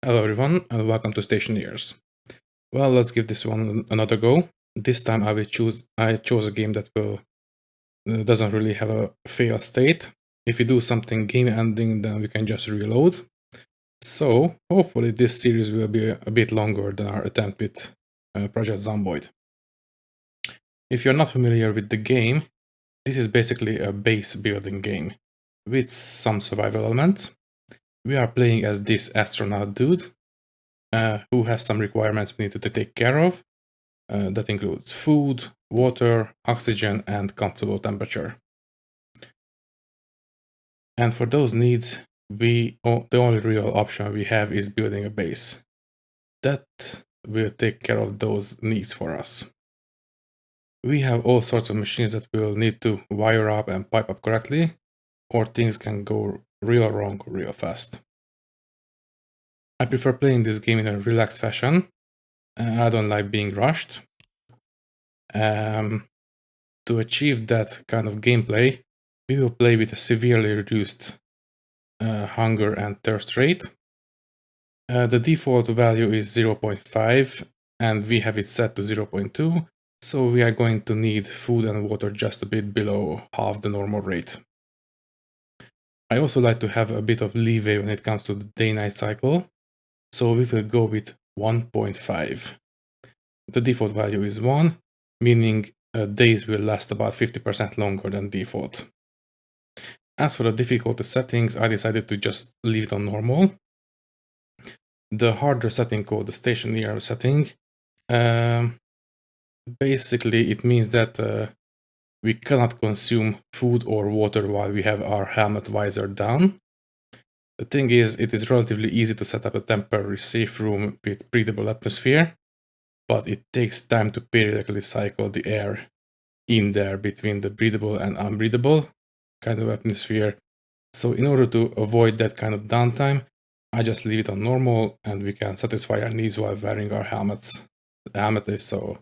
Hello everyone and welcome to Stationeers. Well, let's give this one another go. This time I chose a game that will doesn't really have a fail state. If we do something game ending, then we can just reload. So hopefully this series will be a bit longer than our attempt with Project Zomboid. If you're not familiar with the game, this is basically a base building game with some survival elements. We are playing as this astronaut dude who has some requirements we need to take care of. That includes food, water, oxygen, and comfortable temperature. And for those needs, the only real option we have is building a base. That will take care of those needs for us. We have all sorts of machines that will need to wire up and pipe up correctly, or things can go real wrong real fast. I prefer playing this game in a relaxed fashion. I don't like being rushed. To achieve that kind of gameplay, we will play with a severely reduced hunger and thirst rate. The default value is 0.5 and we have it set to 0.2, so we are going to need food and water just a bit below half the normal rate. I also like to have a bit of leeway when it comes to the day-night cycle, so we will go with 1.5. The default value is 1, meaning days will last about 50% longer than default. As for the difficulty settings, I decided to just leave it on normal. The harder setting called the Stationeers setting, basically it means that we cannot consume food or water while we have our helmet visor down. The thing is, it is relatively easy to set up a temporary safe room with breathable atmosphere, but it takes time to periodically cycle the air in there between the breathable and unbreathable kind of atmosphere. So in order to avoid that kind of downtime, I just leave it on normal and we can satisfy our needs while wearing our helmets. The helmet is so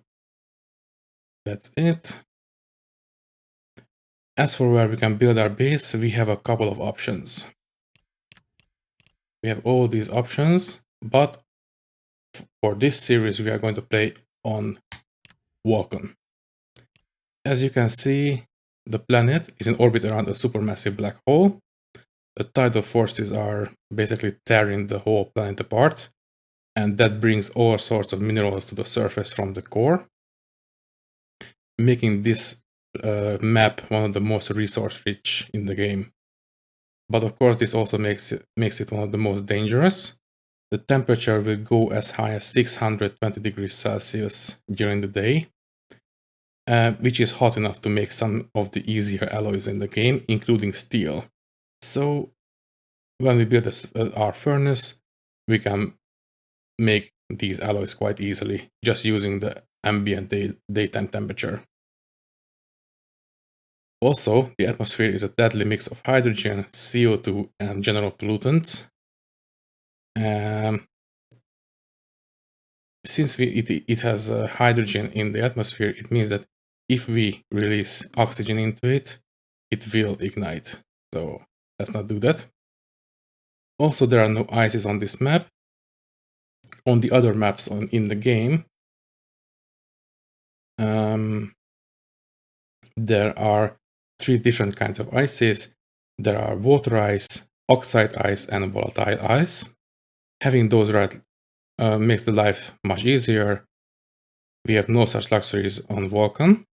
that's it. As for where we can build our base, we have a couple of options. We have all these options, but for this series we are going to play on Vulcan. As you can see, the planet is in orbit around a supermassive black hole. The tidal forces are basically tearing the whole planet apart, and that brings all sorts of minerals to the surface from the core, making this map one of the most resource-rich in the game. But of course, this also makes it one of the most dangerous. The temperature will go as high as 620 degrees Celsius during the day, which is hot enough to make some of the easier alloys in the game, including steel. So when we build our furnace, we can make these alloys quite easily, just using the ambient daytime temperature. Also, the atmosphere is a deadly mix of hydrogen, CO2, and general pollutants. Since it has hydrogen in the atmosphere, it means that if we release oxygen into it, it will ignite. So let's not do that. Also, there are no ices on this map. On the other maps in the game, there are 3 different kinds of ices. There are water ice, oxide ice, and volatile ice. Having those right makes the life much easier. We have no such luxuries on Vulcan.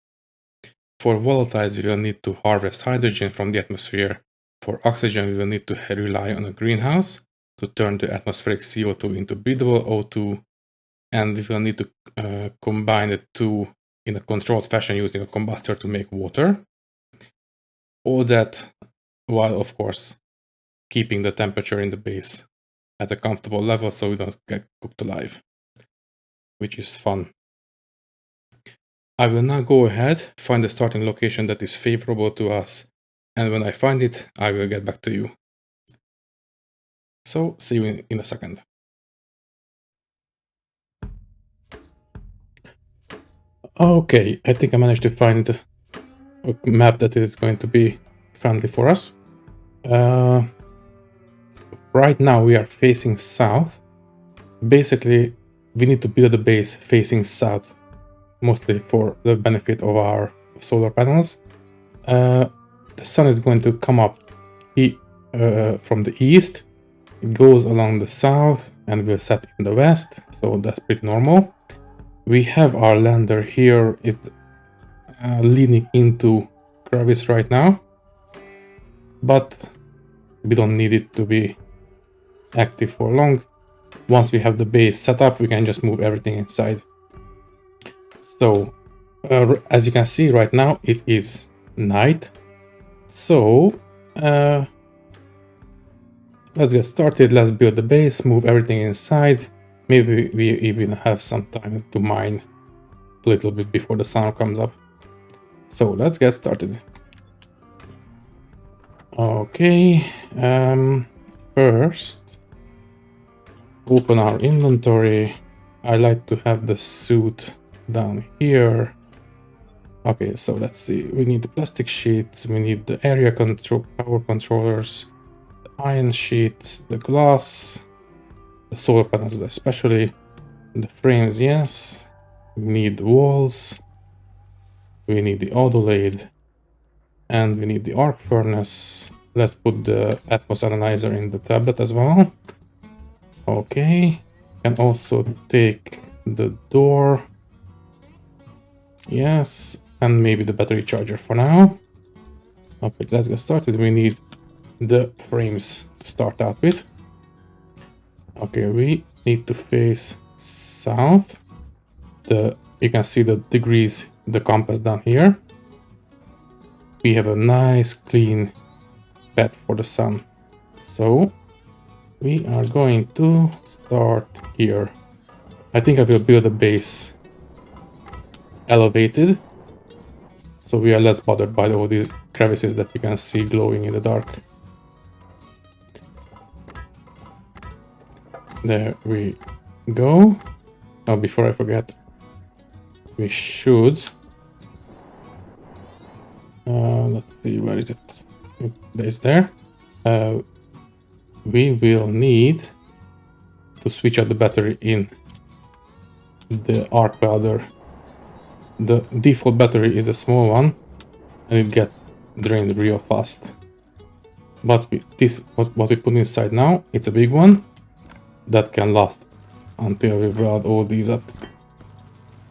For volatiles, we will need to harvest hydrogen from the atmosphere. For oxygen, we will need to rely on a greenhouse to turn the atmospheric CO2 into breathable O2, and we will need to combine the two in a controlled fashion using a combustor to make water. All that while, of course, keeping the temperature in the base at a comfortable level so we don't get cooked alive, which is fun. I will now go ahead, find a starting location that is favorable to us, and when I find it, I will get back to you. So, see you in a second. Okay, I think I managed to find a map that is going to be friendly for us. Right now we are facing south, Basically, we need to build a base facing south, mostly for the benefit of our solar panels. The sun is going to come up from the east. It goes along the south and will set in the west, so that's pretty normal. We have our lander here. It's leaning into crevice right now, but we don't need it to be active for long. Once we have the base set up, we can just move everything inside. So as you can see right now, it is night. So let's get started. Let's build the base, move everything inside. Maybe we even have some time to mine a little bit before the sun comes up. So let's get started. Okay, first open our inventory. I like to have the suit down here. Okay, so let's see. We need the plastic sheets, we need the area control, power controllers, the iron sheets, the glass, the solar panels especially, the frames, yes. We need the walls, we need the auto lathe, and we need the arc furnace. Let's put the Atmos analyzer in the tablet as well. Okay, and also take the door. Yes, and maybe the battery charger for now. Okay, let's get started. We need the frames to start out with. Okay, we need to face south. You can see the degrees, the compass down here. We have a nice clean path for the sun. So we are going to start here. I think I will build a base elevated, so we are less bothered by all these crevices that you can see glowing in the dark. There we go. Now, before I forget, we should... let's see, where is it? It's there. We will need to switch out the battery in the arc welder. The default battery is a small one, and it gets drained real fast. But what we put inside now, it's a big one that can last until we weld all these up.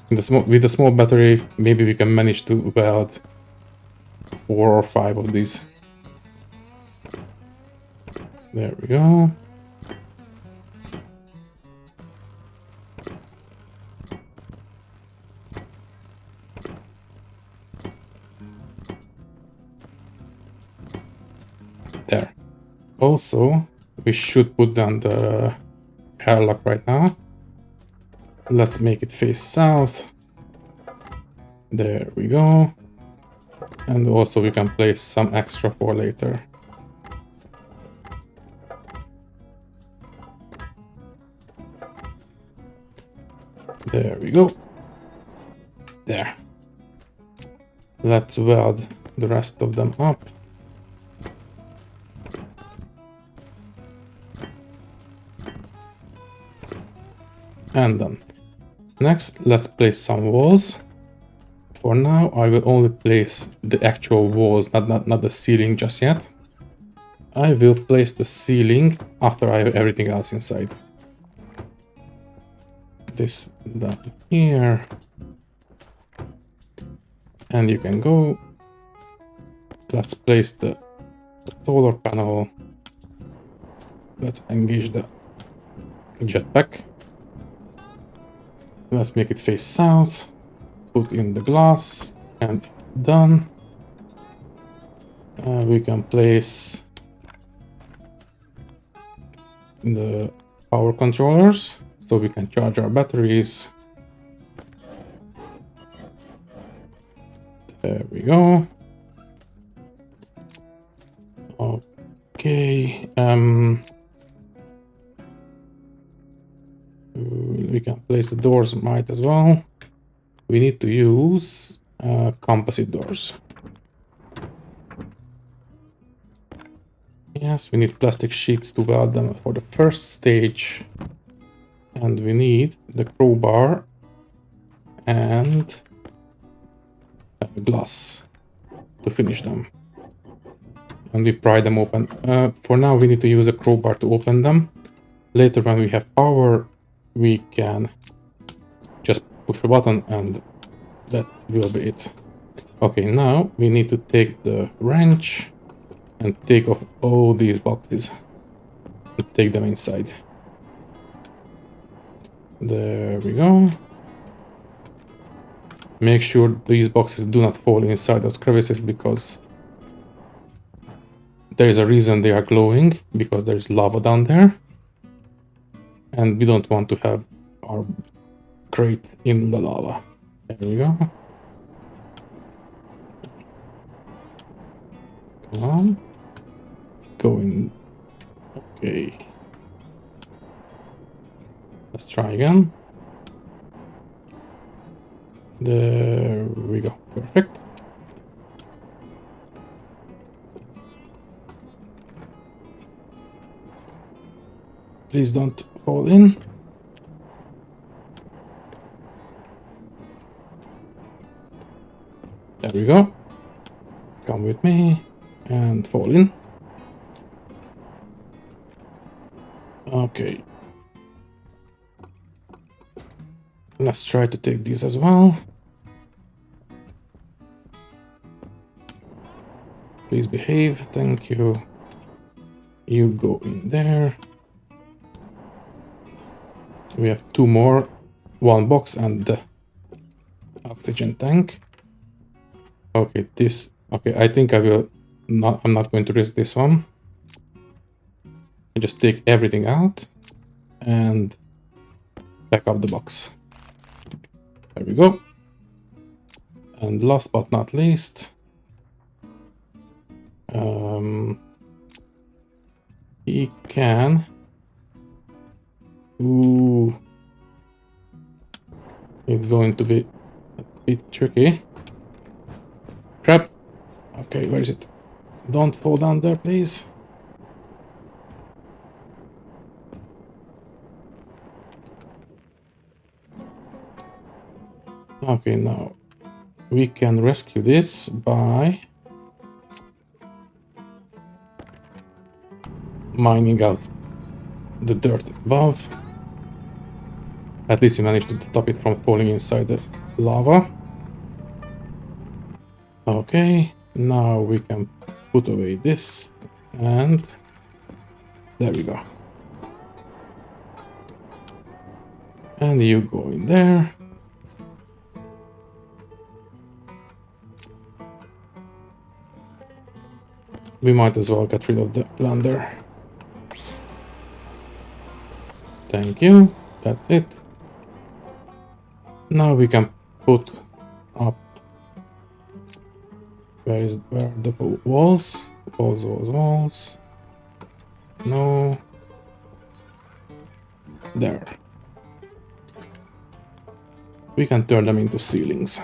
With the small battery, maybe we can manage to weld 4 or 5 of these. There we go. There. Also, we should put down the airlock right now. Let's make it face south. There we go. And also we can place some extra for later. There we go. There. Let's weld the rest of them up. And done. Next, let's place some walls. For now, I will only place the actual walls, not the ceiling just yet. I will place the ceiling after I have everything else inside. This down here. And you can go. Let's place the solar panel. Let's engage the jetpack. Let's make it face south. Put in the glass, and done. We can place the power controllers so we can charge our batteries. There we go. Okay. We can place the doors, might as well. We need to use composite doors. Yes, we need plastic sheets to weld them for the first stage. And we need the crowbar and glass to finish them. And we pry them open. For now, we need to use a crowbar to open them. Later, when we have power, we can just push a button and that will be it. Okay, now we need to take the wrench and take off all these boxes and take them inside. There we go. Make sure these boxes do not fall inside those crevices because there is a reason they are glowing, because there is lava down there. And we don't want to have our crate in the lava. There we go. Come on. Go in. Okay. Let's try again. There we go. Perfect. Please don't fall in. There we go. Come with me and fall in. Okay. Let's try to take these as well. Please behave. Thank you. You go in there. We have two more. One box and the oxygen tank. Okay, this... Okay, I think I'm not going to risk this one. I just take everything out and back up the box. There we go. And last but not least, he can... Ooh. It's going to be a bit tricky. Crap. Okay, where is it? Don't fall down there, please. Okay, now we can rescue this by mining out the dirt above. At least we managed to stop it from falling inside the lava. Okay, now we can put away this and there we go. And you go in there. We might as well get rid of the plunder. Thank you. That's it. Now we can put up... Where are the walls? Walls. No. There. We can turn them into ceilings.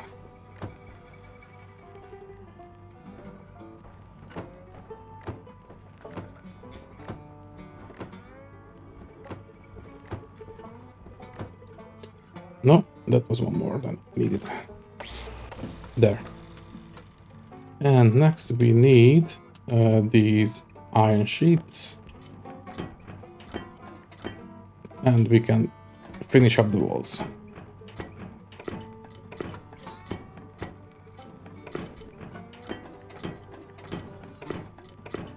No, that was one more than needed. There. And next we need these iron sheets. And we can finish up the walls.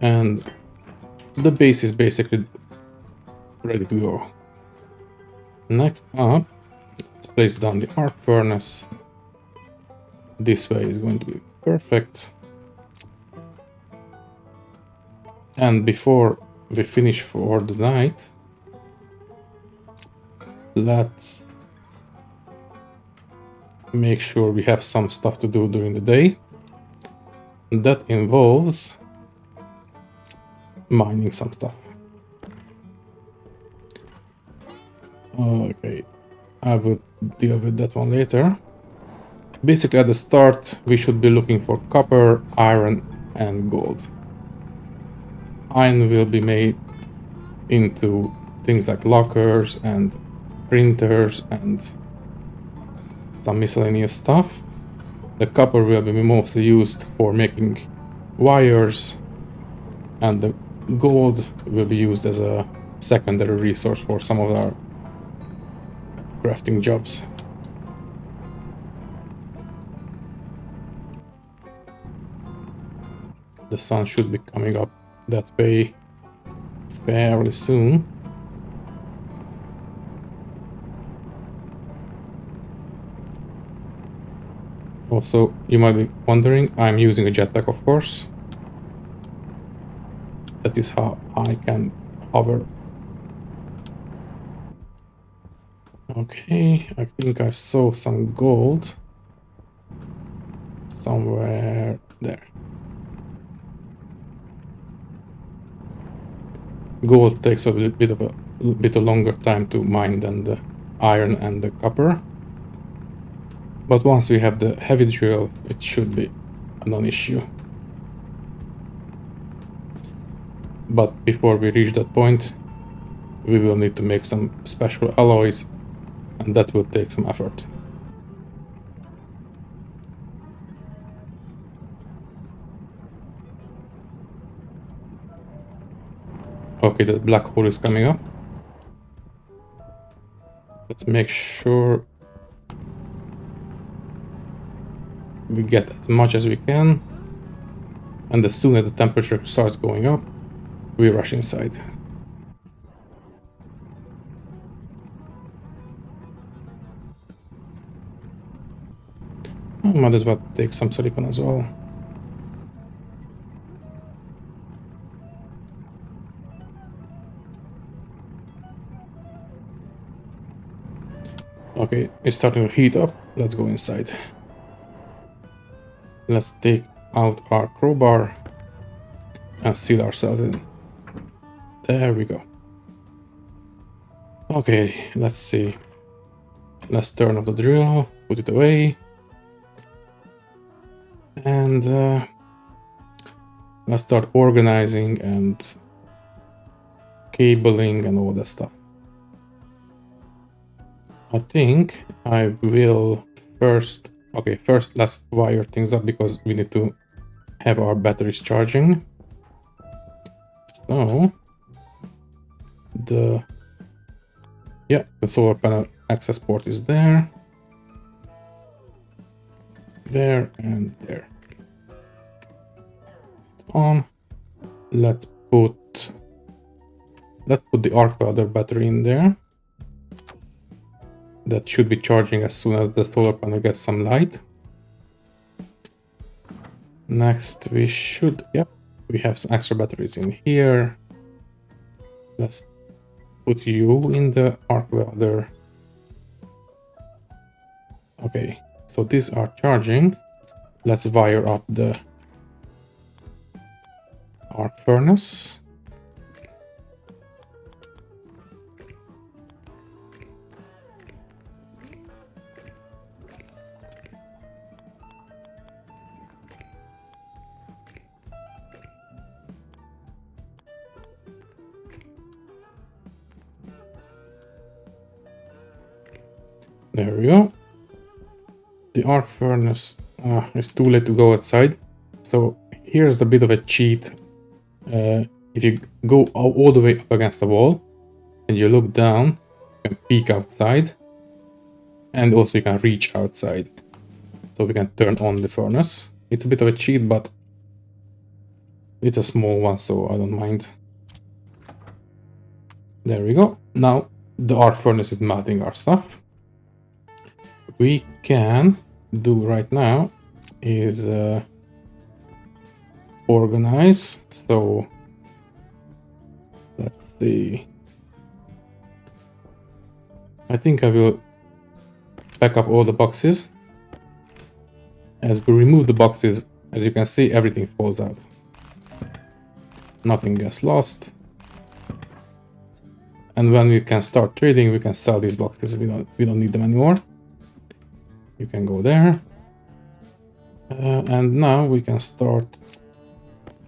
And the base is basically ready to go. Next up, let's place down the arc furnace. This way is going to be perfect. And before we finish for the night, let's make sure we have some stuff to do during the day. That involves mining some stuff. Okay, I will deal with that one later. Basically, at the start, we should be looking for copper, iron, and gold. Iron will be made into things like lockers and printers and some miscellaneous stuff. The copper will be mostly used for making wires, and the gold will be used as a secondary resource for some of our crafting jobs. The sun should be coming up that way fairly soon. Also, you might be wondering, I'm using a jetpack, of course. That is how I can hover. Okay, I think I saw some gold somewhere there. Gold takes a bit of longer time to mine than the iron and the copper. But once we have the heavy drill, it should be a non-issue. But before we reach that point, we will need to make some special alloys, and that will take some effort. Okay, the black hole is coming up. Let's make sure we get as much as we can, and as soon as the temperature starts going up, we rush inside. I might as well take some silicon as well. Okay, it's starting to heat up. Let's go inside. Let's take out our crowbar and seal ourselves in. There we go. Okay, let's see. Let's turn off the drill, put it away. And let's start organizing and cabling and all that stuff. I think I will first... Okay, first let's wire things up because we need to have our batteries charging. So... the solar panel access port is there. There and there. It's on. Let's put the arc welder battery in there. That should be charging as soon as the solar panel gets some light. Next we should, we have some extra batteries in here. Let's put you in the arc welder. Okay, so these are charging. Let's wire up the arc furnace. There we go. The arc furnace is too late to go outside. So here's a bit of a cheat. If you go all the way up against the wall and you look down, you can peek outside, and also you can reach outside. So we can turn on the furnace. It's a bit of a cheat, but it's a small one, so I don't mind. There we go. Now the arc furnace is melting our stuff. We can do right now is organize. So let's see. I think I will pack up all the boxes. As we remove the boxes, as you can see, everything falls out. Nothing gets lost. And when we can start trading, we can sell these boxes. We don't need them anymore. You can go there. And now we can start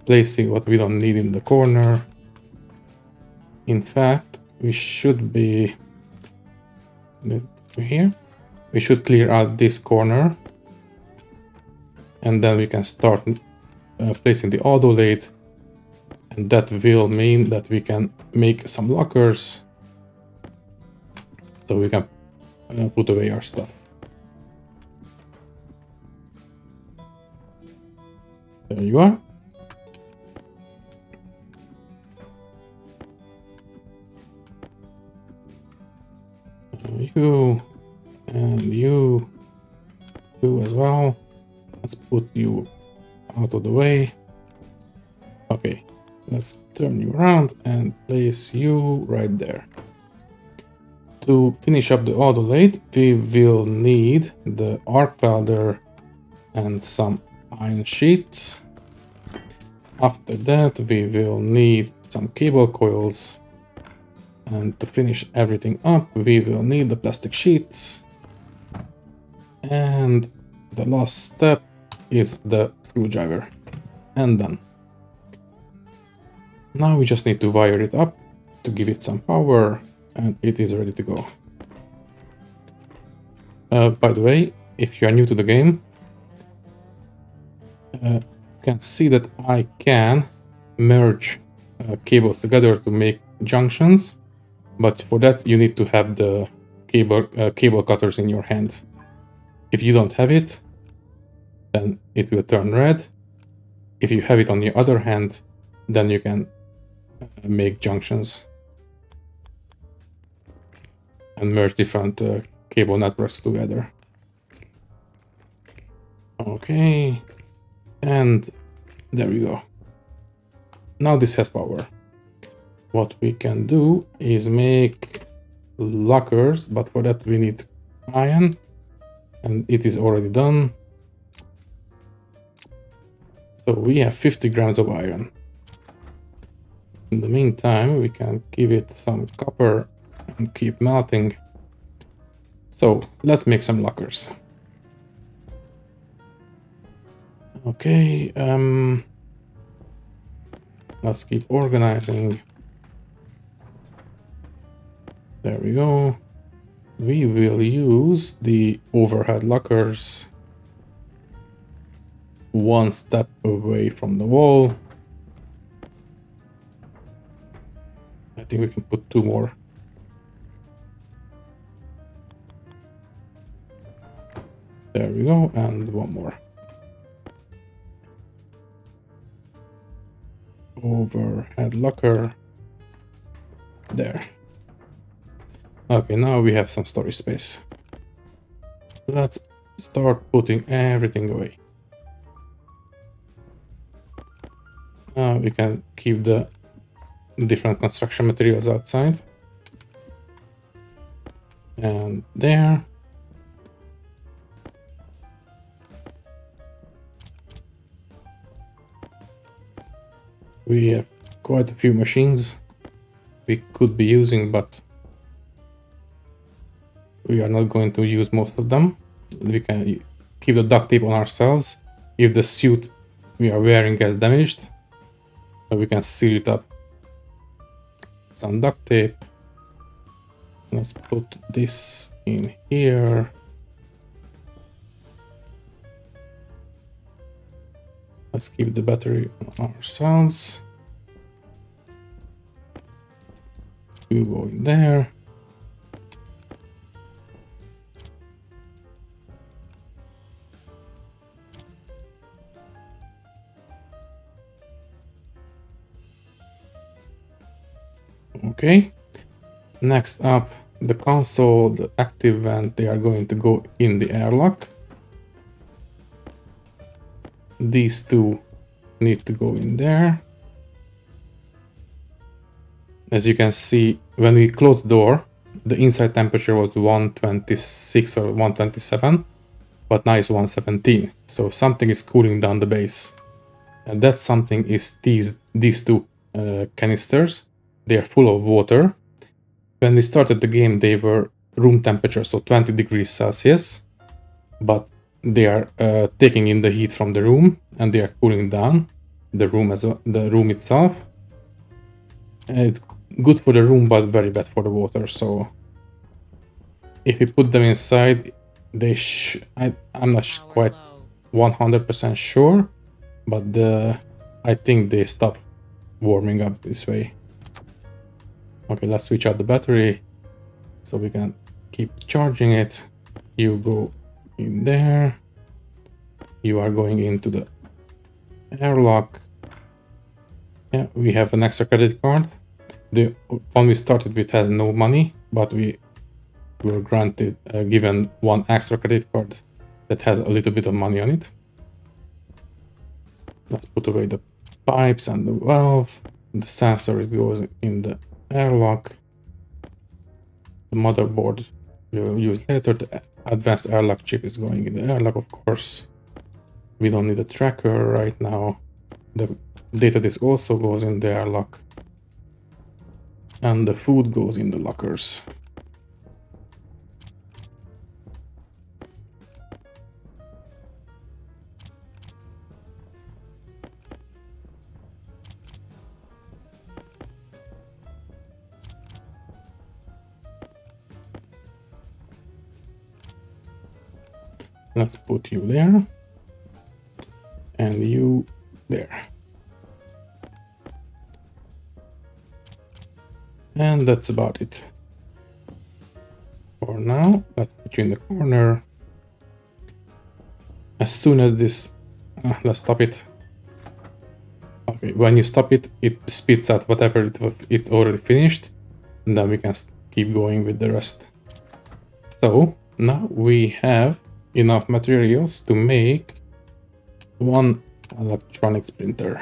placing what we don't need in the corner. In fact, we should be Here. We should clear out this corner. And then we can start placing the auto lathe. And that will mean that we can make some lockers. So we can put away our stuff. There you are. You and you as well. Let's put you out of the way. Okay, let's turn you around and place you right there. To finish up the auto lathe, we will need the arc welder and some iron sheets. After that, we will need some cable coils. And to finish everything up, we will need the plastic sheets. And the last step is the screwdriver. And done. Now we just need to wire it up to give it some power, and it is ready to go. By the way, if you are new to the game, you can see that I can merge cables together to make junctions, but for that you need to have the cable cutters in your hand. If you don't have it, then it will turn red. If you have it on your other hand, then you can make junctions and merge different cable networks together. Okay, and there we go. Now this has power. What we can do is make lockers, but for that we need iron, and it is already done. So we have 50 grams of iron. In the meantime, we can give it some copper and keep melting. So let's make some lockers. Okay, let's keep organizing. There we go. We will use the overhead lockers one step away from the wall. I think we can put 2 more. There we go, and 1 more. Overhead locker. There. Okay, now we have some storage space. Let's start putting everything away. We can keep the different construction materials outside. And there. We have quite a few machines we could be using, but we are not going to use most of them. We can keep the duct tape on ourselves. If the suit we are wearing gets damaged, we can seal it up. Some duct tape. Let's put this in here. Let's keep the battery on ourselves. You go in there. Okay. Next up, the console, the active vent, they are going to go in the airlock. These 2 need to go in there. As you can see, when we closed the door, the inside temperature was 126 or 127, but now it's 117. So something is cooling down the base. And that something is these 2 canisters. They are full of water. When we started the game, they were room temperature, so 20 degrees Celsius, but they are taking in the heat from the room and they are cooling down the room the room itself. And it's good for the room, but very bad for the water. So if we put them inside, they I'm not quite 100% sure, but I think they stop warming up this way. Okay, let's switch out the battery so we can keep charging it. You go in there. You are going into the airlock. Yeah, we have an extra credit card. The one we started with has no money, but we were granted, given one extra credit card that has a little bit of money on it. Let's put away the pipes and the valve. The sensor goes in the airlock. The motherboard we'll use later. The advanced airlock chip is going in the airlock, of course. We don't need a tracker right now. The data disk also goes in the airlock. And the food goes in the lockers. Let's put you there. And you there. And that's about it. For now, let's put you in the corner. As soon as this... let's stop it. Okay, when you stop it, it spits out whatever it already finished. And then we can keep going with the rest. So, now we have enough materials to make one electronics printer.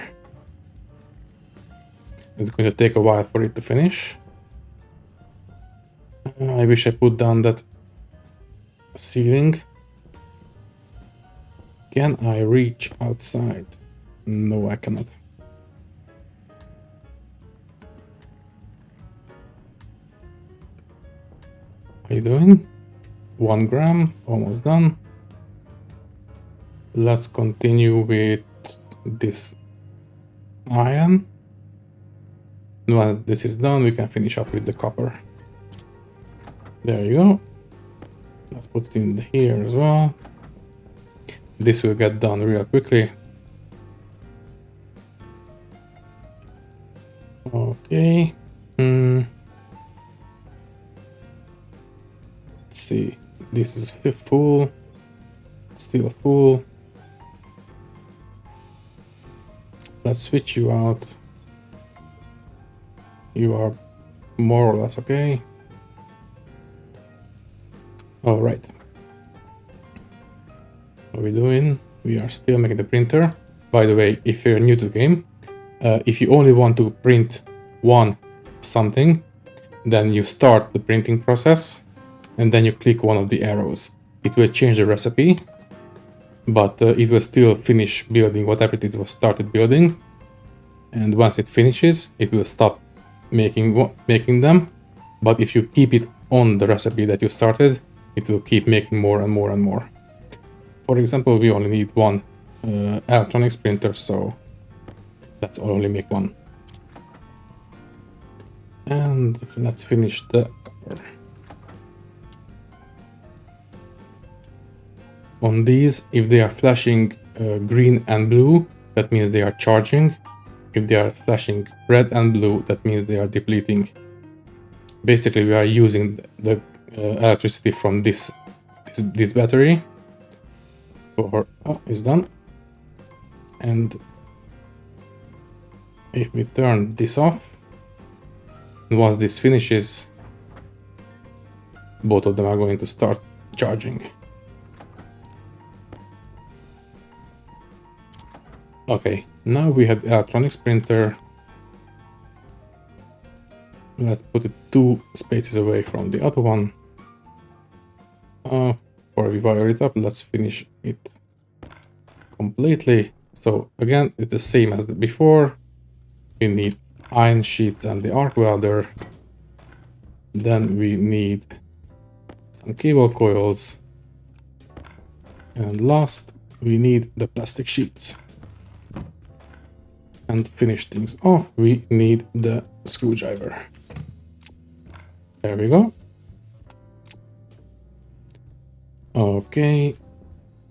It's going to take a while for it to finish. I wish I put down that ceiling. Can I reach outside? No, I cannot. How are you doing? 1 gram, almost done. Let's continue with this iron. Once this is done, we can finish up with the copper. There you go. Let's put it in here as well. This will get done real quickly. Okay. Let's see. This is full. Still full. Let's switch you out. You are more or less okay. All right. What are we doing? We are still making the printer. By the way, if you're new to the game, if you only want to print one something, then you start the printing process and then you click one of the arrows. It will change the recipe, but it will still finish building whatever it was started building. And once it finishes, it will stop making them. But if you keep it on the recipe that you started, it will keep making more and more and more. For example, we only need one electronics printer, so let's only make one. And let's finish the copper. On these, if they are flashing green and blue, that means they are charging. If they are flashing red and blue, that means they are depleting. Basically, we are using the electricity from this battery. Oh, it's done. And if we turn this off, once this finishes, both of them are going to start charging. Okay, now we have the electronics printer. Let's put it 2 spaces away from the other one. Before we wire it up, let's finish it completely. So again, it's the same as before. We need iron sheets and the arc welder. Then we need some cable coils. And last, we need the plastic sheets. And to finish things off, we need the screwdriver. There we go. Okay,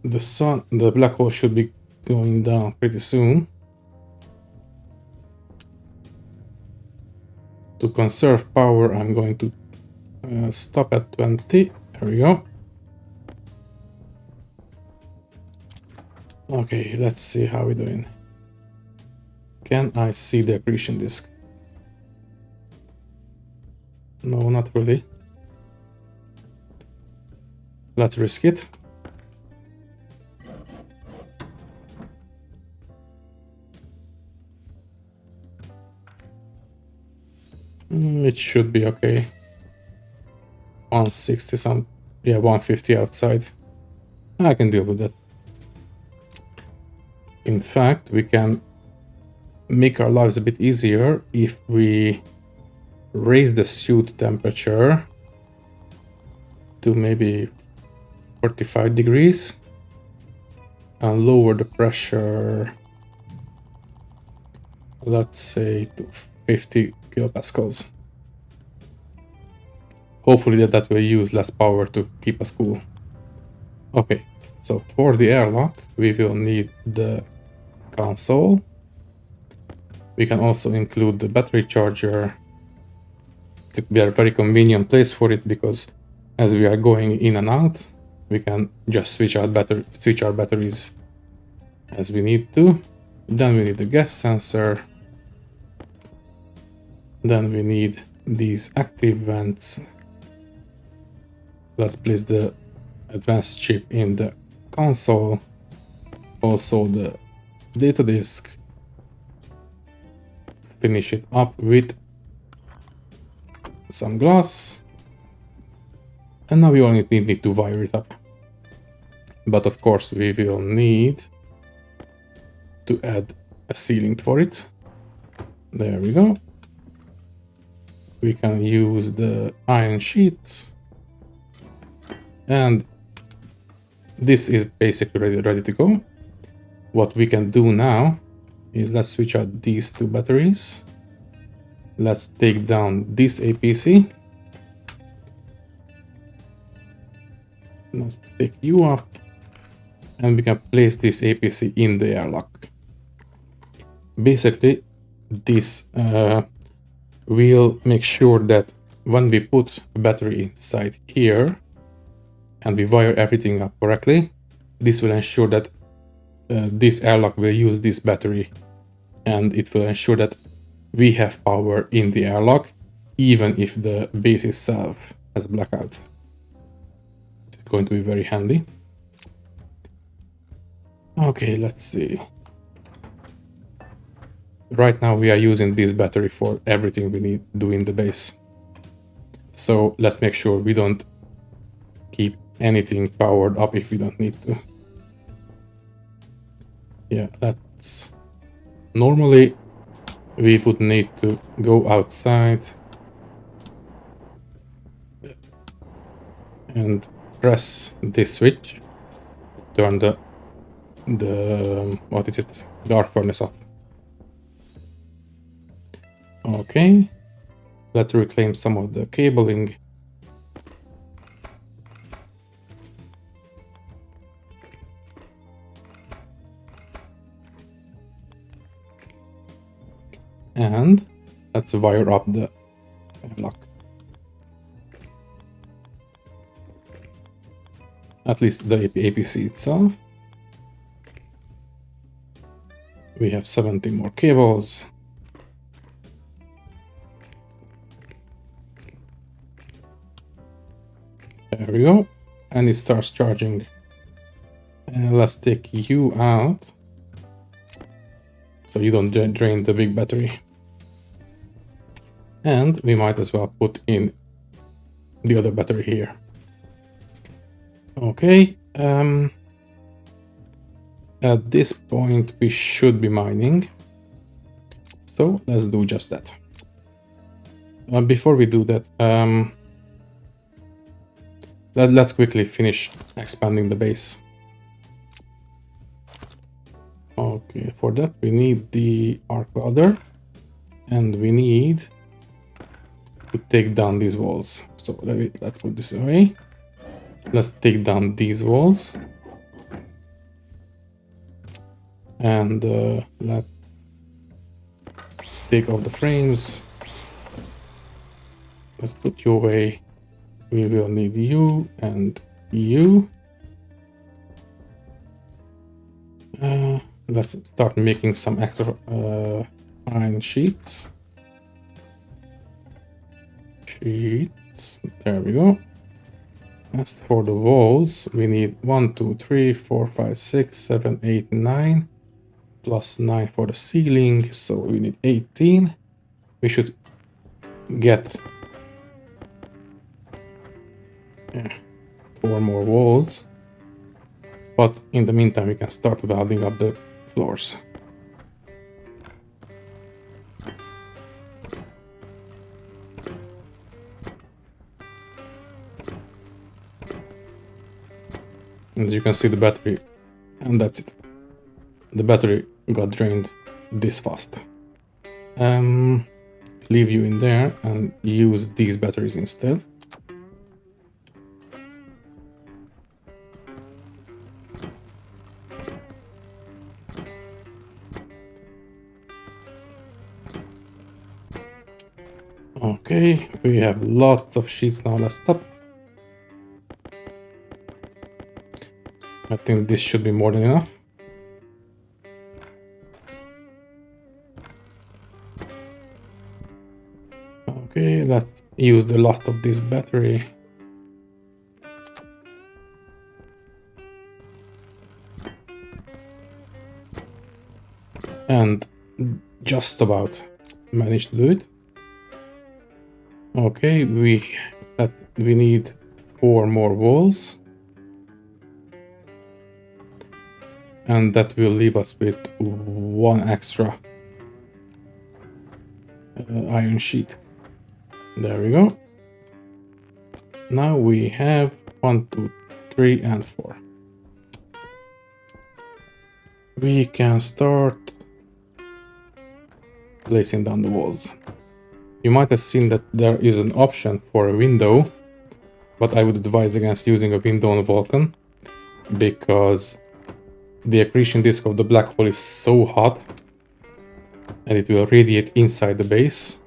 the black hole should be going down pretty soon. To conserve power, I'm going to stop at 20. There we go. Okay, let's see how we're doing. Can I see the accretion disk? No, not really. Let's risk it. It should be okay. 160 some, yeah, 150 outside. I can deal with that. In fact, we can make our lives a bit easier if we raise the suit temperature to maybe 45 degrees and lower the pressure, let's say, to 50 kilopascals. Hopefully that will use less power to keep us cool. Okay, so for the airlock, we will need the console. We can also include the battery charger. It will be a very convenient place for it because as we are going in and out, we can just switch our batteries as we need to. Then we need the gas sensor. Then we need these active vents. Let's place the advanced chip in the console. Also the data disk. Finish it up with some glass. And now we only need to wire it up. But of course we will need to add a sealant for it. There we go. We can use the iron sheets. And this is basically ready to go. What we can do now is let's switch out these two batteries. Let's take down this APC. Let's take you up. And we can place this APC in the airlock. Basically, this will make sure that when we put a battery inside here and we wire everything up correctly, this will ensure that this airlock will use this battery, and it will ensure that we have power in the airlock even if the base itself has a blackout. It's going to be very handy. Okay, let's see. Right now we are using this battery for everything we need to do in the base. So let's make sure we don't keep anything powered up if we don't need to. Yeah, that's... Normally we would need to go outside and press this switch to turn the what is it? The arc furnace off. Okay, let's reclaim some of the cabling. And let's wire up the airlock. At least the APC itself. We have 70 more cables. There we go. And it starts charging. And let's take you out so you don't drain the big battery. And we might as well put in the other battery here. Okay. At this point, we should be mining. So let's do just that. Before we do that, let's quickly finish expanding the base. Okay, for that we need the arc welder, and we need to take down these walls. So let's put this away. Let's take down these walls. And let's take off the frames. Let's put you away. We will need you and you. Let's start making some extra iron sheets. There we go. As for the walls, we need 1, 2, 3, 4, 5, 6, 7, 8, 9. Plus 9 for the ceiling, so we need 18. We should get 4 more walls. But in the meantime, we can start welding up the floors. As you can see, the battery, and that's it. The battery got drained this fast. Leave you in there and use these batteries instead. Okay, we have lots of sheets now. Let's stop. I think this should be more than enough. Okay, let's use the last of this battery. And just about managed to do it. Okay, we need 4 more walls. And that will leave us with 1 extra iron sheet. There we go. Now we have 1, 2, 3, and 4. We can start placing down the walls. You might have seen that there is an option for a window, but I would advise against using a window on a Vulcan, because the accretion disk of the black hole is so hot and it will radiate inside the base.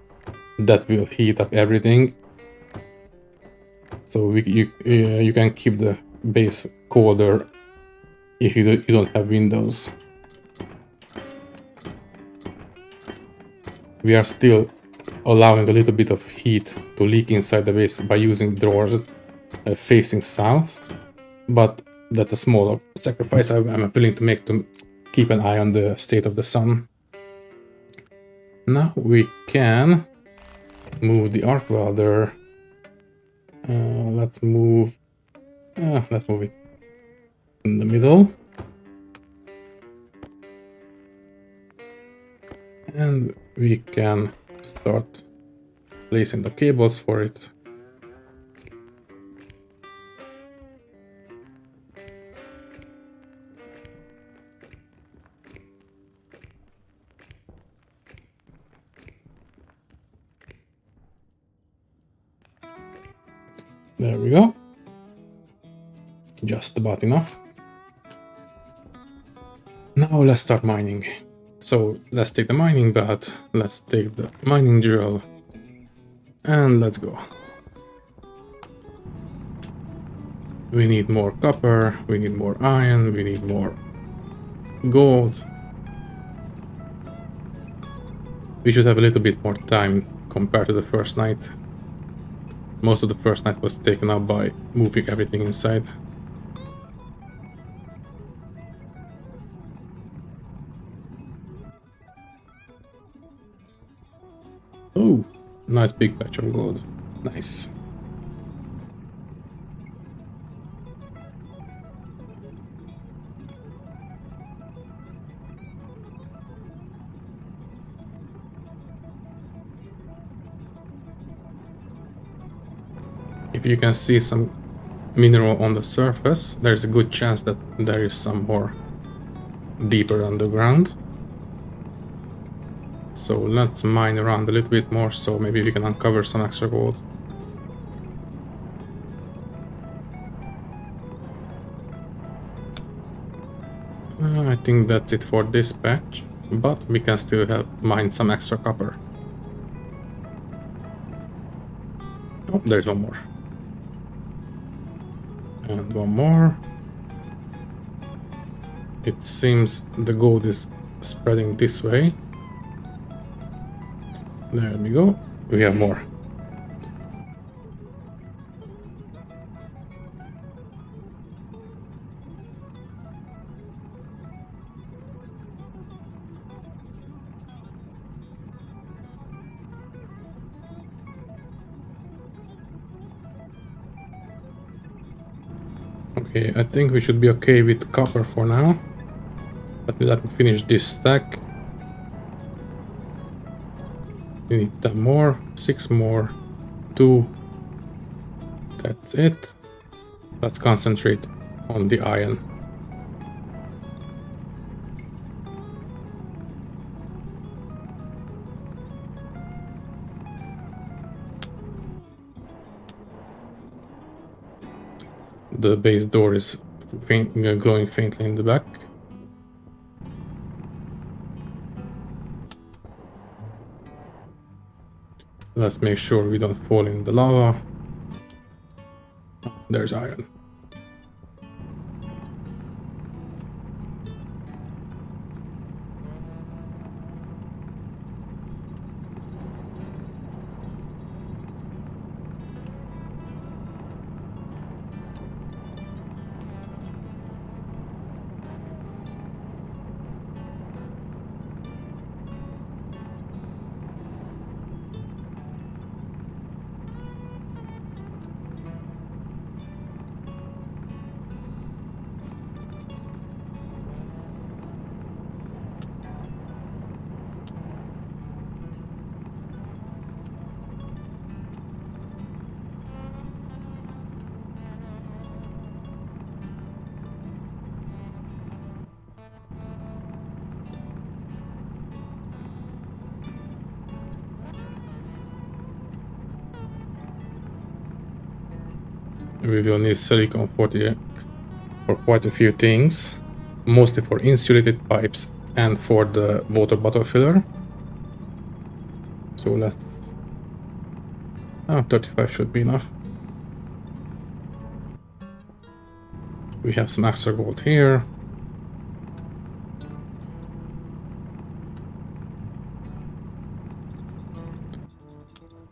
That will heat up everything. So you can keep the base colder if you don't have windows. We are still allowing a little bit of heat to leak inside the base by using doors facing south, but that's a small sacrifice I'm willing to make to keep an eye on the state of the sun. Now we can move the arc welder. Let's move it in the middle. And we can start placing the cables for it. There we go. Just about enough. Now let's start mining. So let's take the mining belt, let's take the mining drill, and let's go. We need more copper, we need more iron, we need more gold. We should have a little bit more time compared to the first night. Most of the first night was taken up by moving everything inside. Oh, nice big patch of gold. Nice. If you can see some mineral on the surface, there's a good chance that there is some more deeper underground. So let's mine around a little bit more, so maybe we can uncover some extra gold. I think that's it for this patch, but we can still mine some extra copper. Oh, there's one more. And one more. It seems the gold is spreading this way. There we go. We have more. Okay, I think we should be okay with copper for now. Let me finish this stack. We need 10 more, 6 more, 2. That's it. Let's concentrate on the iron. The base door is glowing faintly in the back. Let's make sure we don't fall in the lava. There's iron. We will need silicon for quite a few things, mostly for insulated pipes and for the water bottle filler. So let's... 35 should be enough. We have some extra gold here.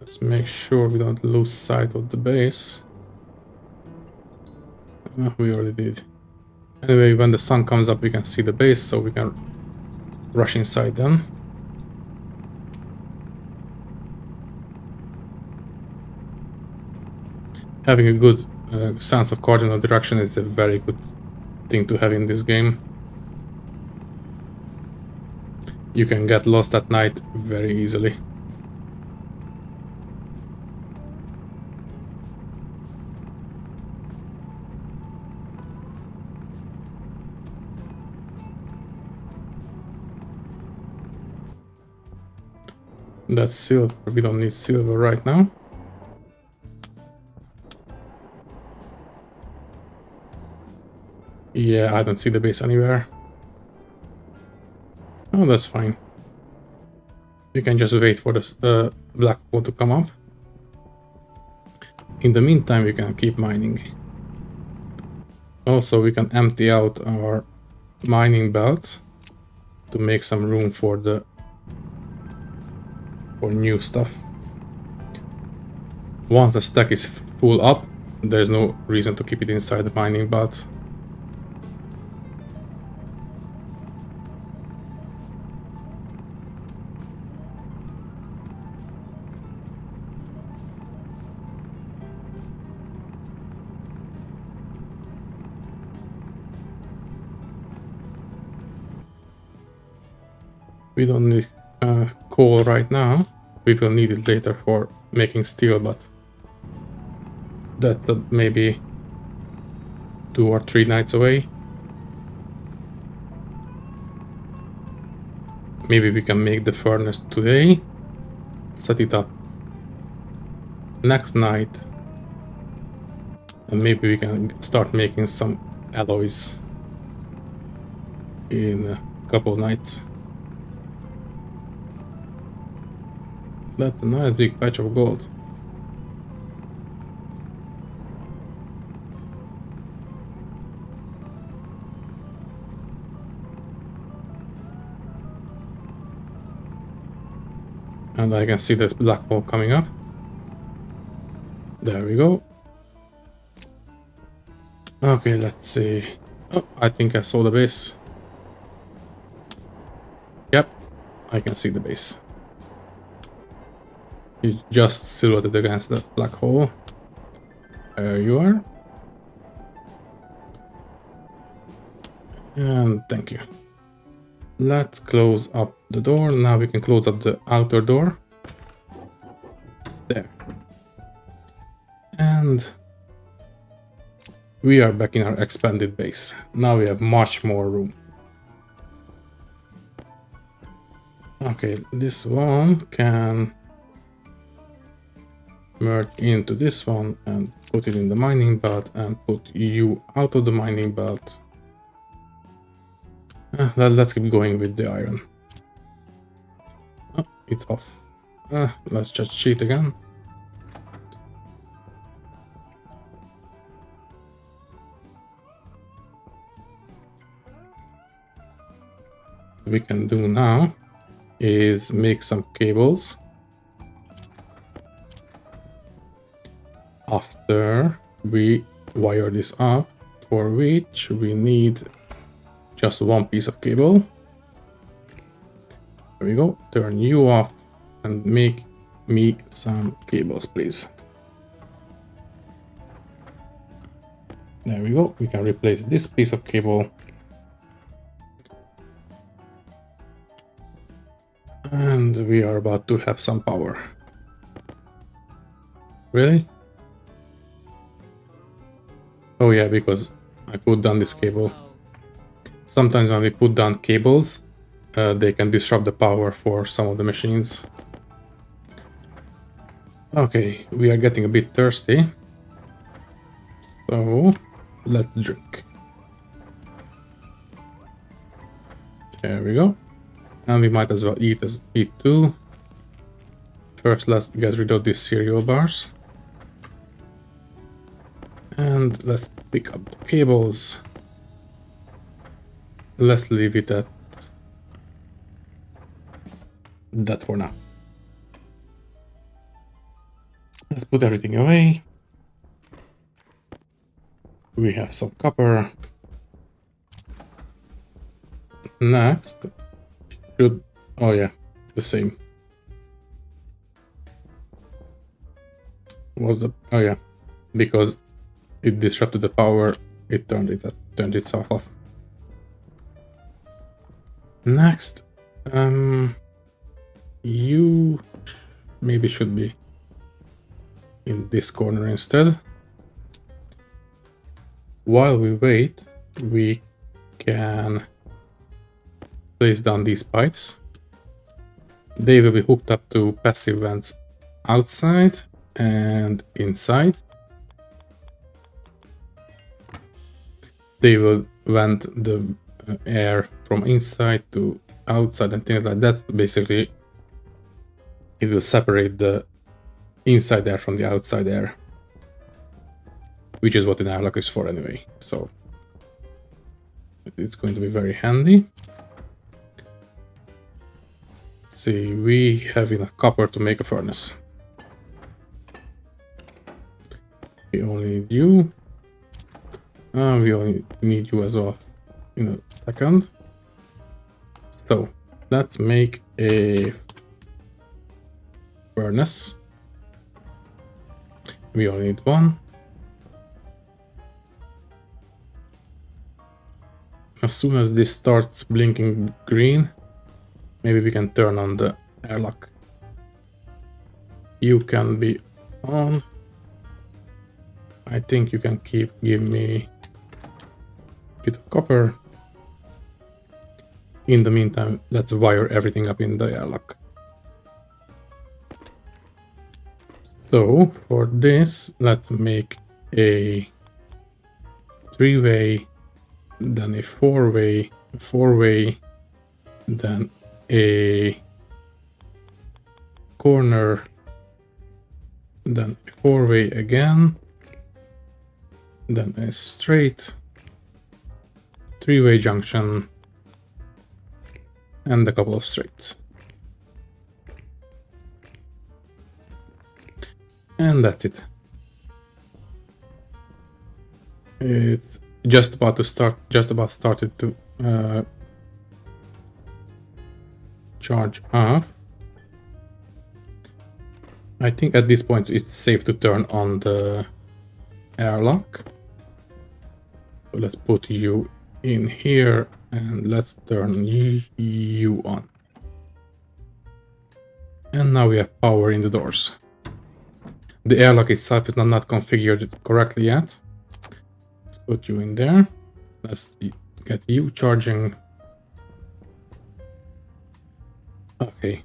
Let's make sure we don't lose sight of the base. We already did. Anyway, when the sun comes up, we can see the base, so we can rush inside then. Having a good sense of cardinal direction is a very good thing to have in this game. You can get lost at night very easily. That's silver. We don't need silver right now. Yeah, I don't see the base anywhere. Oh, that's fine. You can just wait for the black hole to come up. In the meantime, you can keep mining. Also, we can empty out our mining belt to make some room for new stuff. Once the stack is full up, there's no reason to keep it inside the mining belt. We don't need coal right now. We will need it later for making steel, but that's maybe 2 or 3 nights away. Maybe we can make the furnace today, set it up next night, and maybe we can start making some alloys. in a couple of nights. That's a nice big patch of gold. And I can see this black hole coming up. There we go. Okay, let's see. Oh, I think I saw the base. Yep, I can see the base. It's just silhouetted against the black hole. There you are. And thank you. Let's close up the door. Now we can close up the outer door. There. And we are back in our expanded base. Now we have much more room. Okay, this one can merge into this one and put it in the mining belt and put you out of the mining belt. Let's keep going with the iron. Oh, it's off. Let's just cheat again. What we can do now is make some cables. After we wire this up, for which we need just one piece of cable. There we go. Turn you off and make me some cables, please. There we go. We can replace this piece of cable. And we are about to have some power. Really? Oh yeah, because I put down this cable. Sometimes when we put down cables, they can disrupt the power for some of the machines. Okay, we are getting a bit thirsty. So, let's drink. There we go. And we might as well eat too. First, let's get rid of these cereal bars. And let's pick up the cables. Let's leave it at that for now. Let's put everything away. We have some copper. Next should, oh yeah, the same. Was the, oh yeah, because it disrupted the power, it turned itself off. Next, you maybe should be in this corner instead. While we wait, we can place down these pipes. They will be hooked up to passive vents outside and inside. They will vent the air from inside to outside and things like that. Basically, it will separate the inside air from the outside air, which is what an airlock is for anyway. So it's going to be very handy. Let's see, we have enough copper to make a furnace. We only need you. We only need you as well in a second. So let's make a furnace. We only need one. As soon as this starts blinking green, maybe we can turn on the airlock. You can be on. I think you can give me a bit of copper. In the meantime, let's wire everything up in the airlock. So for this, let's make a 3-way, then a 4-way, 4-way, then a corner, then a 4-way again, then a straight, 3-way junction, and a couple of straights. And that's it. It's just about started to charge up. I think at this point it's safe to turn on the airlock. So let's put you in here and let's turn you on. And now we have power in the doors. The airlock itself is not configured correctly yet. Let's put you in there. Let's get you charging. Okay.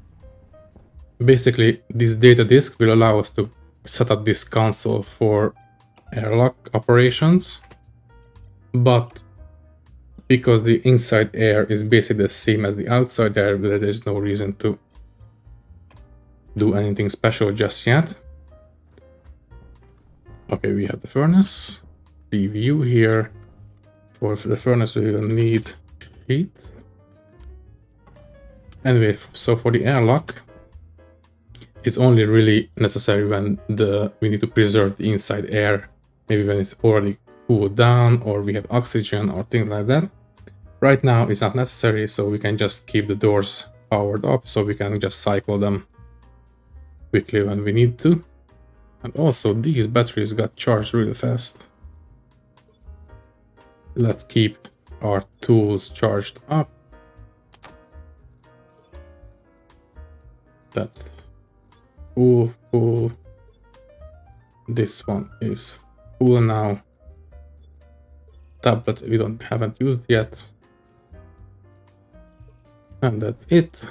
Basically, this data disk will allow us to set up this console for airlock operations, but because the inside air is basically the same as the outside air, there's no reason to do anything special just yet. Okay, we have the furnace, the view here. For the furnace, we will need sheets. Anyway, so for the airlock, it's only really necessary when we need to preserve the inside air, maybe when it's already cooled down or we have oxygen or things like that. Right now it's not necessary, so we can just keep the doors powered up so we can just cycle them quickly when we need to. And also these batteries got charged really fast. Let's keep our tools charged up. That's full. This one is full now. Tablet we haven't used yet. And that's it.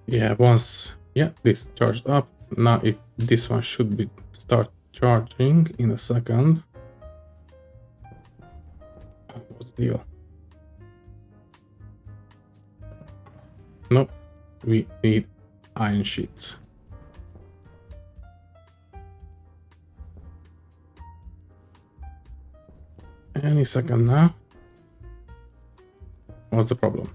Yeah, this charged up. Now this one should start charging in a second. What's the deal? No, we need iron sheets. Any second now. What's the problem?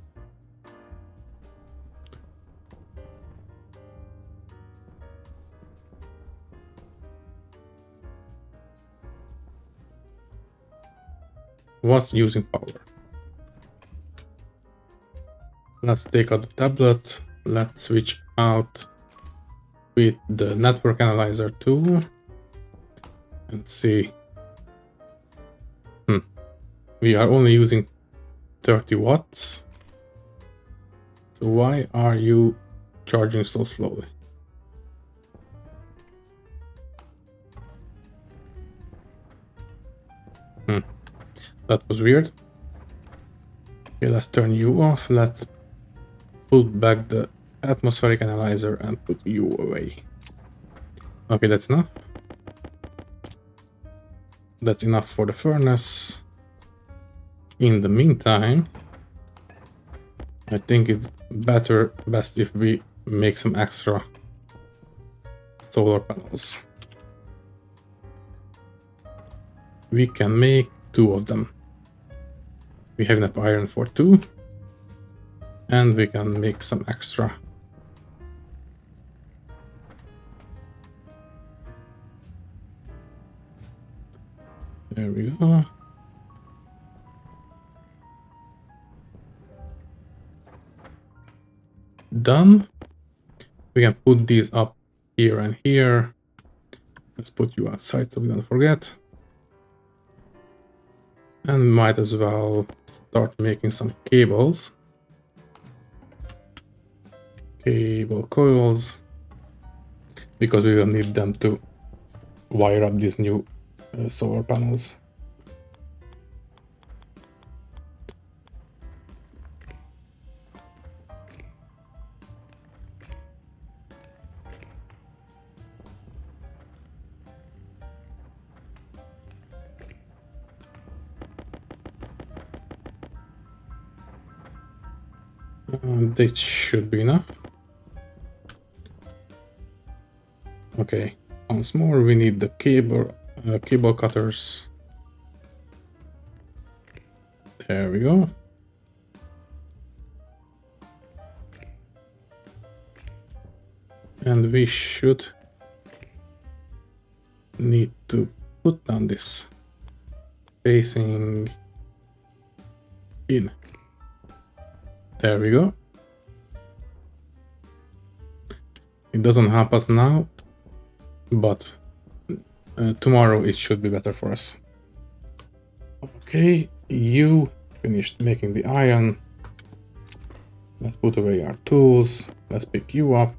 What's using power? Let's take out the tablet. Let's switch out with the network analyzer tool and see. We are only using 30 watts. So why are you charging so slowly? That was weird. Okay, let's turn you off. Let's put back the atmospheric analyzer and put you away. Okay, that's enough. That's enough for the furnace. In the meantime, I think it's best if we make some extra solar panels. We can make 2 of them. We have enough iron for 2, and we can make some extra. There we go. Done. We can put these up here and here. Let's put you outside so we don't forget. And might as well start making some cables. Cable coils. Because we will need them to wire up these new solar panels. This should be enough. Okay, once more we need the cable cutters. There we go. And we should need to put down this facing in. There we go. It doesn't help us now, but tomorrow it should be better for us. Okay, you finished making the iron. Let's put away our tools. Let's pick you up.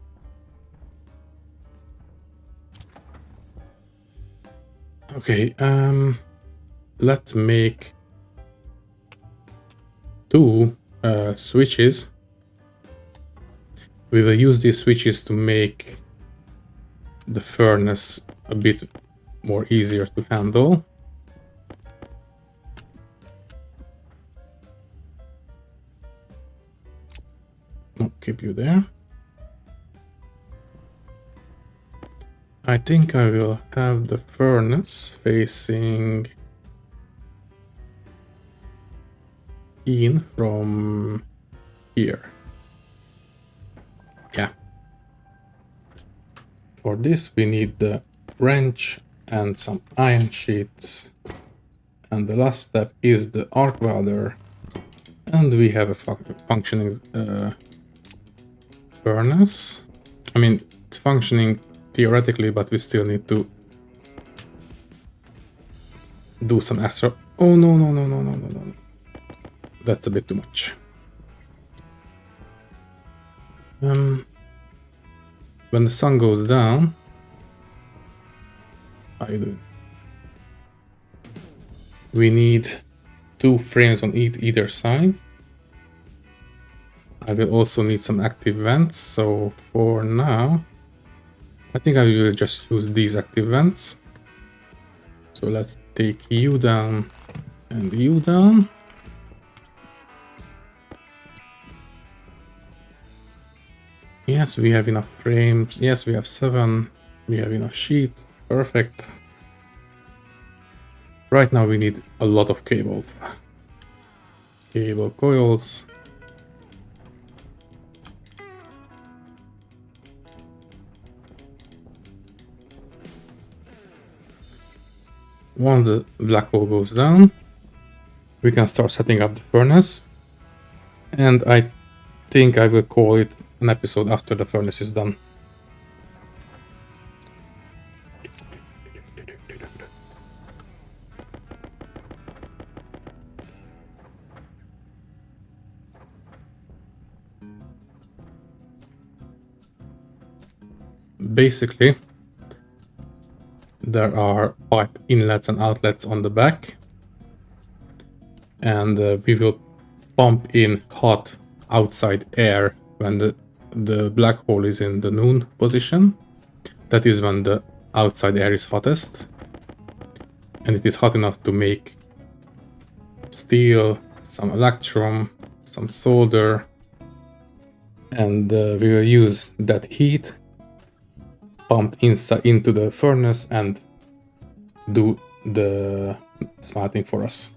Okay, let's make 2 switches. We will use these switches to make the furnace a bit more easier to handle. No, keep you there. I think I will have the furnace facing in from here. Yeah. For this we need the wrench and some iron sheets. And the last step is the arc welder. And we have a functioning furnace. I mean, it's functioning theoretically, but we still need to do some extra. Oh, no, no, no, no, no, no, no. That's a bit too much. When the sun goes down, how are you doing? We need 2 frames on either side. I will also need some active vents, so for now, I think I will just use these active vents. So let's take you down and you down. Yes, we have enough frames. Yes, we have 7. We have enough sheet. Perfect. Right now we need a lot of cables. Cable coils. Once the black hole goes down, we can start setting up the furnace. And I think I will call it an episode after the furnace is done. Basically, there are pipe inlets and outlets on the back, and we will pump in hot outside air when the black hole is in the noon position. That is when the outside air is hottest, and it is hot enough to make steel, some electrum, some solder, and we will use that heat pumped inside into the furnace and do the smelting for us.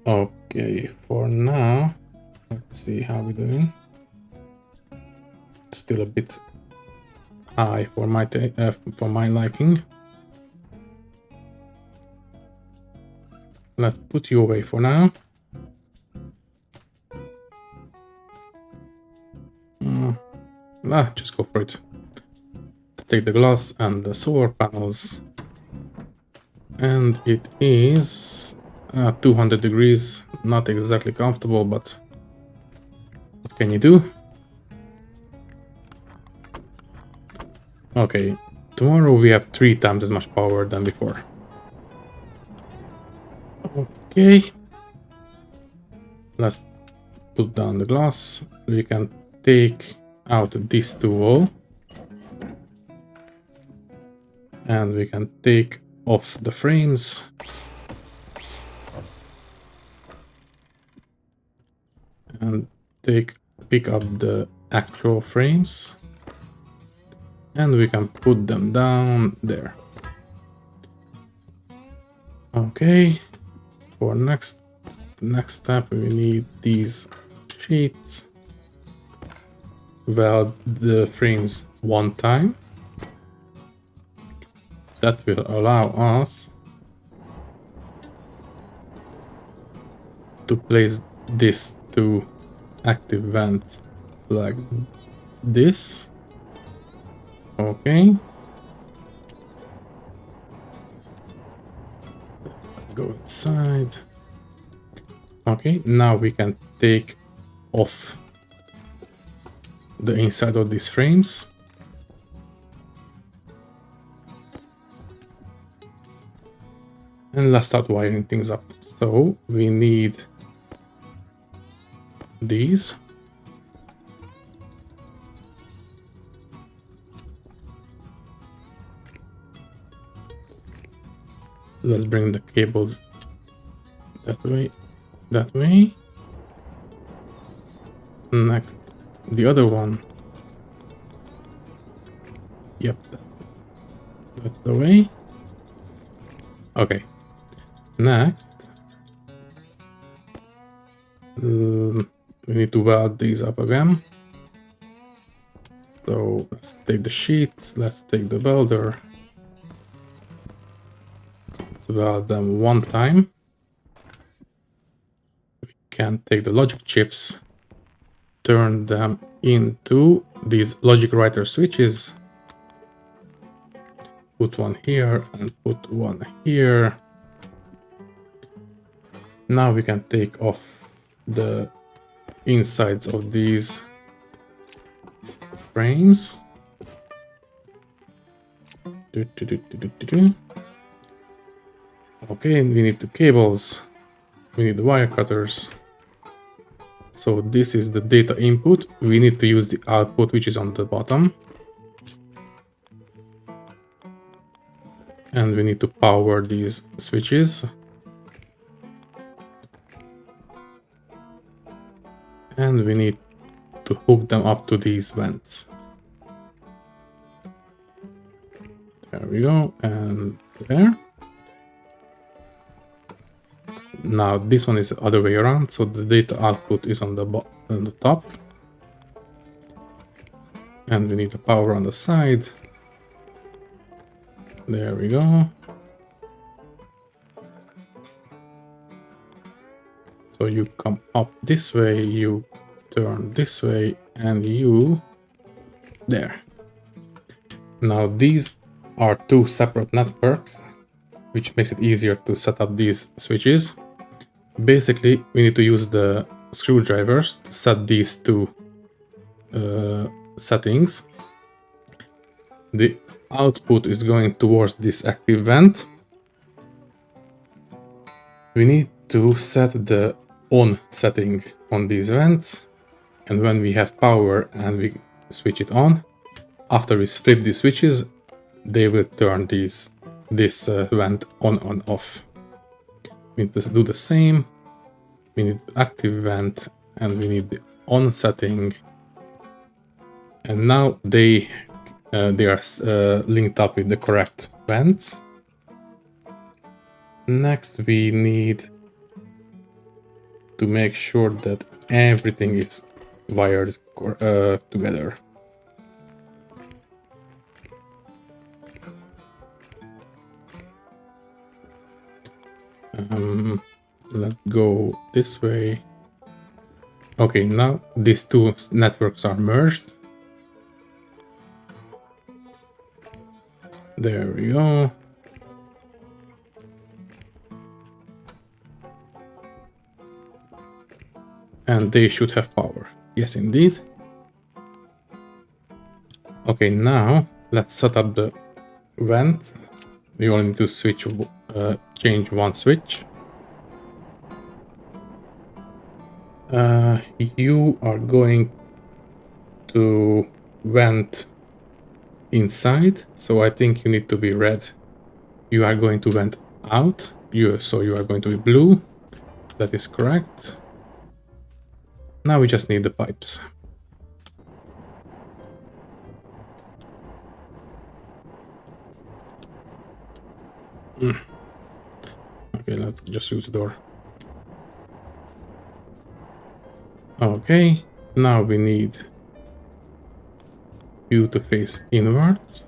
Okay, for now, let's see how we're doing. Still a bit high for my liking. Let's put you away for now. Just go for it. Let's take the glass and the solar panels. And it is 200 degrees. Not exactly comfortable, but what can you do? Okay, tomorrow we have 3 times as much power than before. Okay. Let's put down the glass. We can take out this tool. And we can take off the frames. And pick up the actual frames and we can put them down there. Okay, for next step we need these sheets. Weld the frames one time. That will allow us to place these two active vents like this. Okay. Let's go inside. Okay, now we can take off the inside of these frames. And let's start wiring things up. So we need these. Let's bring the cables that way, that way. Next, the other one. Yep, that's the way. Okay. Next, we need to weld these up again. So let's take the sheets, let's take the welder. Let's weld them one time. We can take the logic chips, turn them into these logic writer switches. Put one here and put one here. Now we can take off the insides of these frames. Okay, and we need the cables. We need the wire cutters. So this is the data input. We need to use the output, which is on the bottom. And we need to power these switches. And we need to hook them up to these vents. There we go, and there. Now this one is the other way around, so the data output is on the top. And we need the power on the side. There we go. So you come up this way, you turn this way, and you there. Now these are two separate networks, which makes it easier to set up these switches. Basically, we need to use the screwdrivers to set these two settings. The output is going towards this active vent. We need to set the on setting on these vents, and when we have power and we switch it on, after we flip these switches, they will turn this vent on and off. We need to do the same. We need active vent and we need the on setting, and now they are linked up with the correct vents. Next, we need to make sure that everything is wired together. Let's go this way. Okay, now these two networks are merged. There we go. And they should have power. Yes, indeed. Okay, now let's set up the vent. We only need to change one switch. You are going to vent inside, so I think you need to be red. You are going to vent out, so you are going to be blue. That is correct. Now we just need the pipes. Okay, let's just use the door. Okay, now we need you to face inwards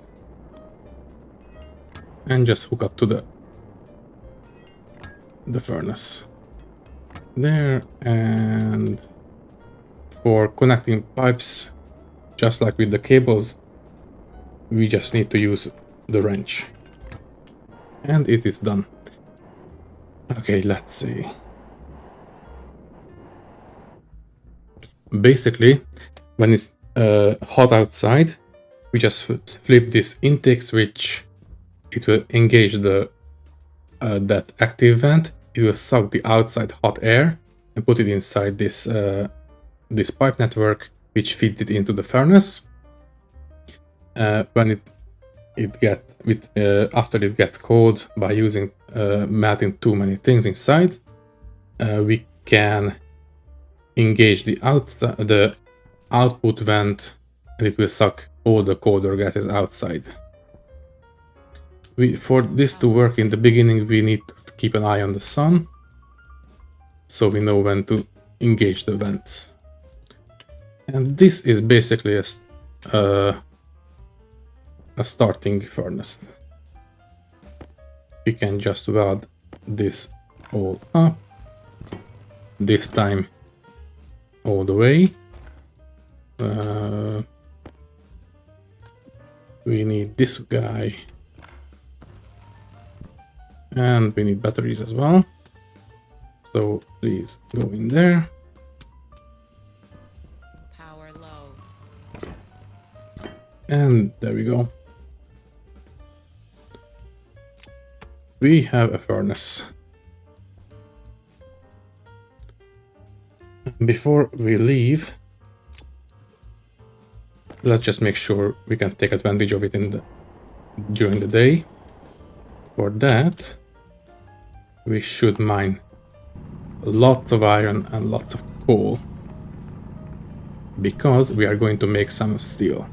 and just hook up to the furnace there. And for connecting pipes, just like with the cables, we just need to use the wrench, and it is done. Okay, let's see. Basically, when it's hot outside, we just flip this intake switch. It will engage the that active vent. It will suck the outside hot air and put it inside this this pipe network, which feeds it into the furnace. When it gets after it gets cold by using melting too many things inside, we can engage the output vent, and it will suck all the colder gases outside. For this to work in the beginning, we need to keep an eye on the sun, so we know when to engage the vents. And this is basically a starting furnace. We can just weld this all up, this time all the way. We need this guy, and we need batteries as well, so please go in there. Power low. And there we go. We have a furnace. Before we leave, let's just make sure we can take advantage of it during the day. For that, we should mine lots of iron and lots of coal, because we are going to make some steel.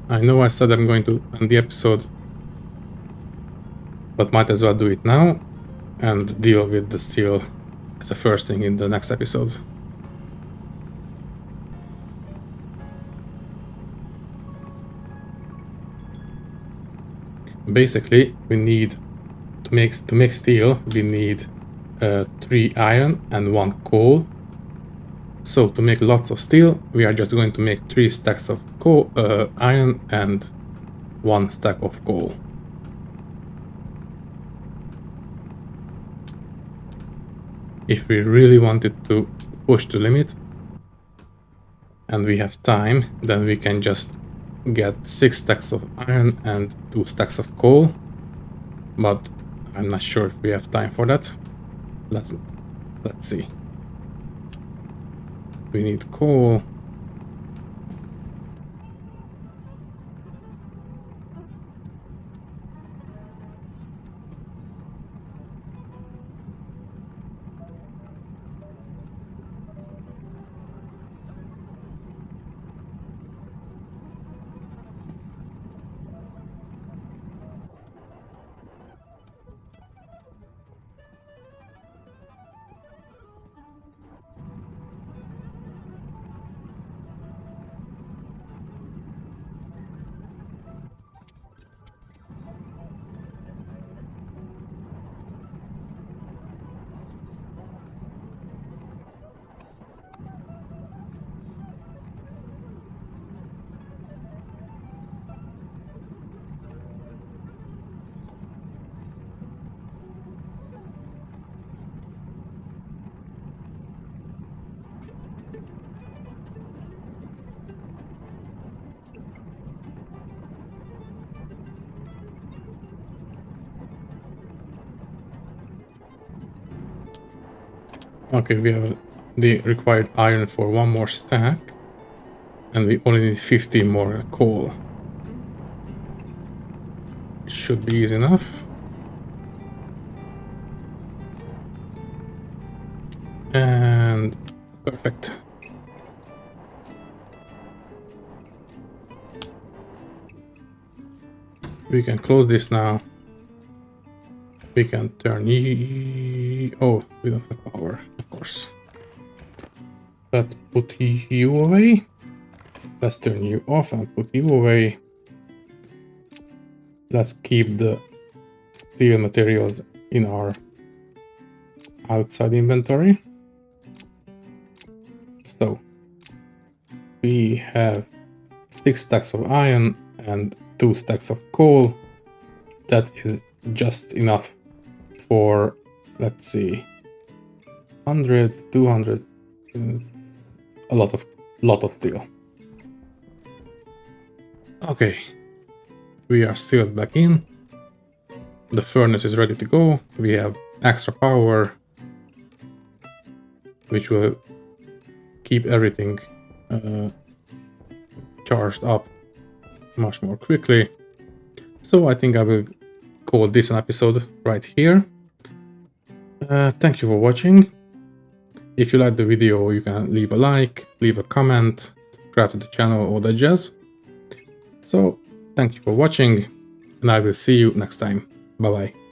I know I said I'm going to end the episode, but might as well do it now and deal with the steel as a first thing in the next episode. Basically, we need to make steel, we need 3 iron and 1 coal. So to make lots of steel, we are just going to make 3 stacks of iron and 1 stack of coal. If we really wanted to push the limit and we have time, then we can just get 6 stacks of iron and 2 stacks of coal, but I'm not sure if we have time for that. Let's see. We need coal. Okay, we have the required iron for 1 more stack, and we only need 50 more coal. Should be easy enough. Perfect. We can close this now. We can turn oh, we don't have power, of course. Let's put you away. Let's turn you off and put you away. Let's keep the steel materials in our outside inventory. So we have 6 stacks of iron and 2 stacks of coal. That is just enough for, let's see, 100, 200, a lot of steel. Okay, we are sealed back in. The furnace is ready to go. We have extra power, which will keep everything charged up much more quickly. So I think I will call this an episode right here. Thank you for watching. If you like the video, you can leave a like, leave a comment, subscribe to the channel, all that jazz. So thank you for watching, and I will see you next time. Bye bye.